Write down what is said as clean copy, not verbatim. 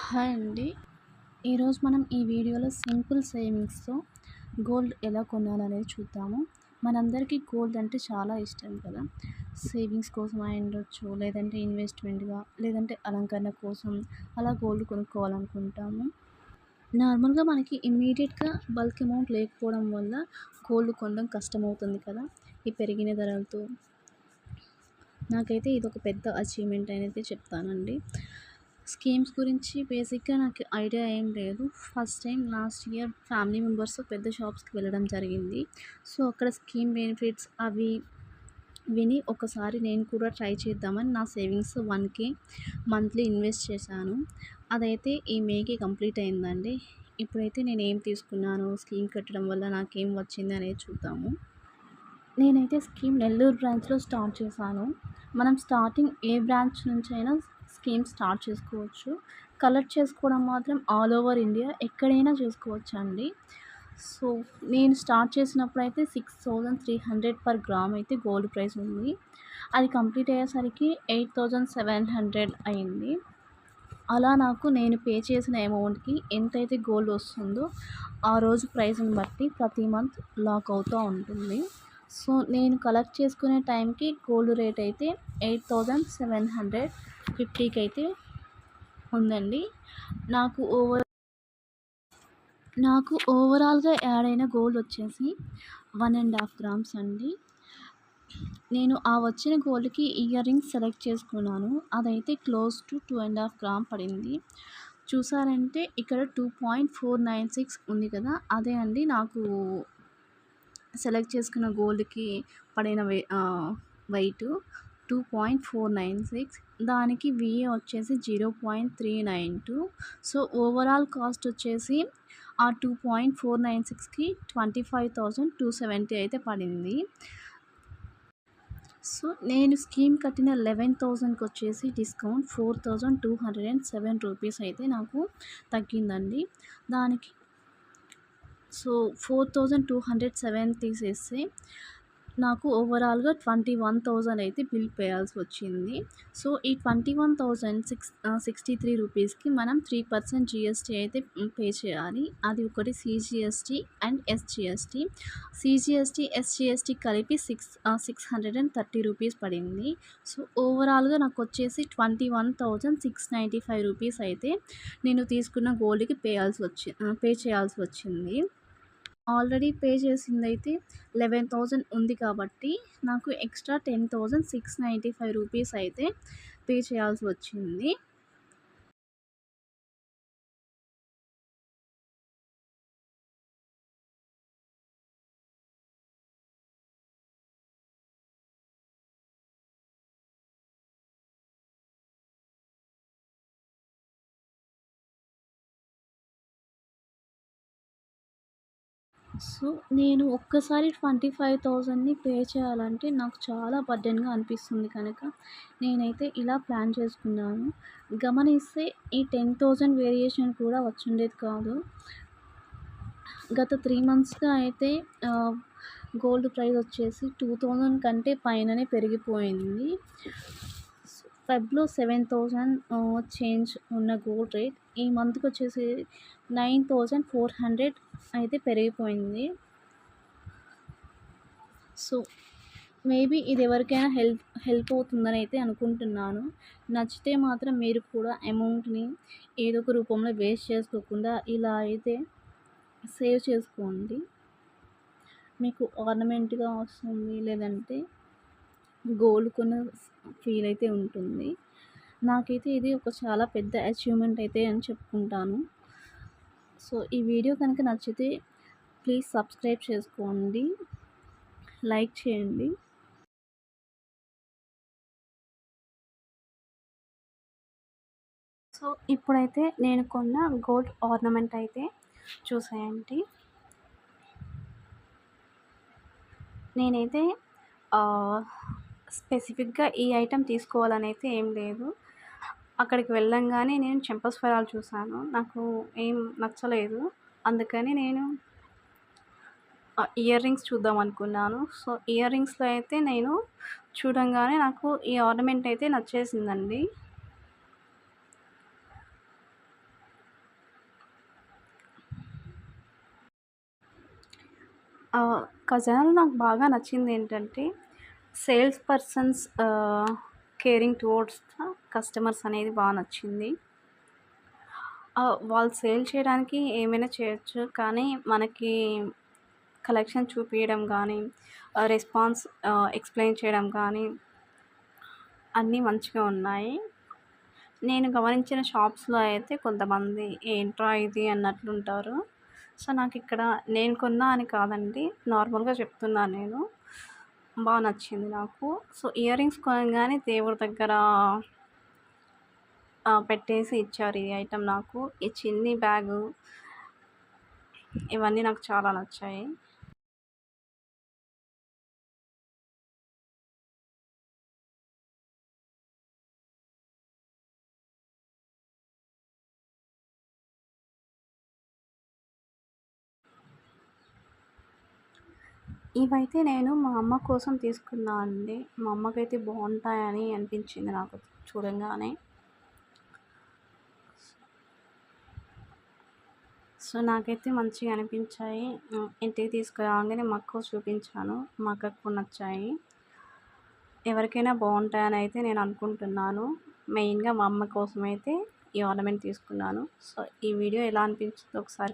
Hi అండి. ఈరోజు మనం ఈ వీడియోలో సింపుల్ సేవింగ్స్‌తో గోల్డ్ ఎలా కొనాలనేది చూద్దాము. మనందరికీ గోల్డ్ అంటే చాలా ఇష్టం కదా! సేవింగ్స్ కోసం అయ్యుండొచ్చు, లేదంటే ఇన్వెస్ట్‌మెంట్‌గా, లేదంటే అలంకరణ కోసం అలా గోల్డ్ కొనుక్కోవాలనుకుంటాము. నార్మల్‌గా మనకి ఇమ్మీడియేట్‌గా బల్క్ అమౌంట్ లేకపోవడం వల్ల గోల్డ్ కొనడం కష్టమవుతుంది కదా! ఈ పెరిగిన ధరలతో. నాకైతే ఇదొక పెద్ద అచీవ్‌మెంట్ అనైతే చెప్తానండి. స్కీమ్స్ గురించి బేసిక్‌గా నాకు ఐడియా ఏం లేదు. First time last year family మెంబర్స్‌తో పెద్ద షాప్స్‌కి వెళ్ళడం జరిగింది. సో, అక్కడ స్కీమ్ బెనిఫిట్స్ అవి విని ఒకసారి నేను కూడా ట్రై చేద్దామని నా సేవింగ్స్ 1,000 మంత్లీ ఇన్వెస్ట్ చేశాను. అదైతే ఈ మేకి కంప్లీట్ అయిందండి. ఇప్పుడైతే నేనేం తీసుకున్నాను, స్కీమ్ కట్టడం వల్ల నాకేం వచ్చింది అనేది చూద్దాము. నేనైతే స్కీమ్ నెల్లూరు బ్రాంచ్‌లో స్టార్ట్ చేశాను. మనం స్టార్టింగ్ ఏ బ్రాంచ్ నుంచైనా స్కీమ్ స్టార్ట్ చేసుకోవచ్చు. కలెక్ట్ చేసుకోవడం మాత్రం ఆల్ ఓవర్ ఇండియా ఎక్కడైనా చేసుకోవచ్చండి. సో, నేను స్టార్ట్ చేసినప్పుడైతే 6,300 పర్ గ్రామ్ అయితే గోల్డ్ ప్రైస్ ఉంది. అది కంప్లీట్ అయ్యేసరికి 8,700 అయింది. అలా నాకు నేను పే చేసిన అమౌంట్‌కి ఎంతైతే గోల్డ్ వస్తుందో, ఆ రోజు ప్రైస్‌ని బట్టి ప్రతి మంత్ లాక్ అవుతూ ఉంటుంది. సో, నేను కలెక్ట్ చేసుకునే టైంకి గోల్డ్ రేట్ అయితే 8,750కి అయితే ఉందండి. నాకు ఓవరాల్‌గా యాడ్ అయిన గోల్డ్ వచ్చేసి 1½ గ్రామ్స్ అండి. నేను ఆ వచ్చిన గోల్డ్‌కి ఇయర్ రింగ్స్ సెలెక్ట్ చేసుకున్నాను. అదైతే క్లోజ్ టు 2½ గ్రామ్ పడింది. చూసారంటే ఇక్కడ 2.496 ఉంది కదా! అదే అండి నాకు సెలెక్ట్ చేసుకున్న గోల్డ్‌కి పడిన వెయిటు 2.496. దానికి విఏ వచ్చేసి 0.392. సో, ఓవరాల్ కాస్ట్ వచ్చేసి ఆ 2.496కి 25,270 అయితే పడింది. సో, నేను స్కీమ్ కట్టిన 11,000కి వచ్చేసి డిస్కౌంట్ 4,207 రూపీస్ అయితే నాకు తగ్గిందండి. దానికి సో, 4,207 తీసేస్తే నాకు ఓవరాల్‌గా 21,000 అయితే బిల్ పేయాల్సి వచ్చింది. సో, ఈ 21,063 రూపీస్‌కి మనం 3% జీఎస్టీ అయితే పే చేయాలి. అది ఒకటి CGST and SGST. CGST, SGST కలిపి 630 రూపీస్ పడింది. సో, ఓవరాల్‌గా నాకొచ్చేసి 21,695 రూపీస్ అయితే నేను తీసుకున్న గోల్డ్‌కి పే చేయాల్సి వచ్చింది. ఆల్రెడీ పే చేసిందైతే 11,000 ఉంది కాబట్టి నాకు ఎక్స్ట్రా 10,695 రూపీస్ అయితే పే చేయాల్సి వచ్చింది. సో, నేను ఒక్కసారి 25,000ని పే చేయాలంటే నాకు చాలా బర్డెన్‌గా అనిపిస్తుంది కనుక నేనైతే ఇలా ప్లాన్ చేసుకున్నాను. గమనిస్తే ఈ 10,000 వేరియేషన్ కూడా వచ్చుండేది కాదు. గత 3 మంత్స్‌గా అయితే ఆహ్, గోల్డ్ ప్రైస్ వచ్చేసి 2,000 కంటే పైననే పెరిగిపోయింది. ఫెబ్‌లో 7,000 చేంజ్ ఉన్న గోల్డ్ రేట్ ఈ మంత్‌కొచ్చేసి 9,400 అయితే పెరిగిపోయింది. సో, మేబీ ఇది ఎవరికైనా హెల్ప్ అవుతుందని అయితే అనుకుంటున్నాను. నచ్చితే మాత్రం మీరు కూడా అమౌంట్‌ని ఏదో ఒక రూపంలో వేస్ట్ చేసుకోకుండా ఇలా అయితే సేవ్ చేసుకోండి. మీకు ఆర్నమెంట్‌గా వస్తుంది. లేదంటే గోల్డ్ కొన్న ఫీల్ అయితే ఉంటుంది. నాకైతే ఇది ఒక చాలా పెద్ద అచీవ్‌మెంట్ అయితే అని చెప్పుకుంటాను. సో, ఈ వీడియో కనుక నచ్చితే ప్లీజ్ సబ్స్క్రైబ్ చేసుకోండి. లైక్ చేయండి. సో, ఇప్పుడైతే నేను కొన్న గోల్డ్ ఆర్నమెంట్ అయితే చూసేయండి. నేనైతే స్పెసిఫిక్‌గా ఈ ఐటెమ్ తీసుకోవాలనైతే ఏం లేదు. అక్కడికి వెళ్ళంగానే నేను చెంపస్వరాలు చూసాను. నాకు ఏం నచ్చలేదు. అందుకని నేను ఇయర్ రింగ్స్ చూద్దాం అనుకున్నాను. సో, ఇయర్ రింగ్స్‌లో అయితే నేను చూడంగానే నాకు ఈ ఆర్నమెంట్ అయితే నచ్చేసిందండి. ఖజానాలో నాకు బాగా నచ్చిందేంటంటే, sales persons caring towards the customers అనేది నచ్చింది. వాళ్ళు సేల్ చేయడానికి ఏమైనా చేయొచ్చు. కానీ మనకి కలెక్షన్ చూపియడం గానీ, రెస్పాన్స్ ఎక్స్‌ప్లెయిన్ చేయడం కానీ అన్నీ మంచిగా ఉన్నాయి. నేను గమనించిన షాప్స్‌లో అయితే కొంతమంది ఏంట్రా ఇది అన్నట్లుంటారు. సో, నాకిక్కడ నేను కొన్నా అని కాదండి. నార్మల్‌గా చెప్తున్నాను నేను. నచ్చింది నాకు. సో, ఇయర్ రింగ్స్ కొనంగానే దేవుడి దగ్గర పెట్టేసి ఇచ్చారు ఈ ఐటెమ్ నాకు. ఈ చిన్ని బ్యాగు ఇవన్నీ నాకు చాలా నచ్చాయి. ఇవైతే నేను మా అమ్మ కోసం తీసుకున్నా అండి. మా అమ్మకైతే బావుంటాయని అనిపించింది నాకు చూడంగానే. సో, నాకైతే మంచిగా అనిపించాయి. ఇంటికి తీసుకురాంగానే మా అక్కకు చూపించాను. మా అక్కకు నచ్చాయి. ఎవరికైనా బావుంటాయని అయితే నేను అనుకుంటున్నాను. మెయిన్‌గా మా అమ్మ కోసమైతే ఈ ఆర్నమెంట్ తీసుకున్నాను. సో, ఈ వీడియో ఎలా అనిపించిందో ఒకసారి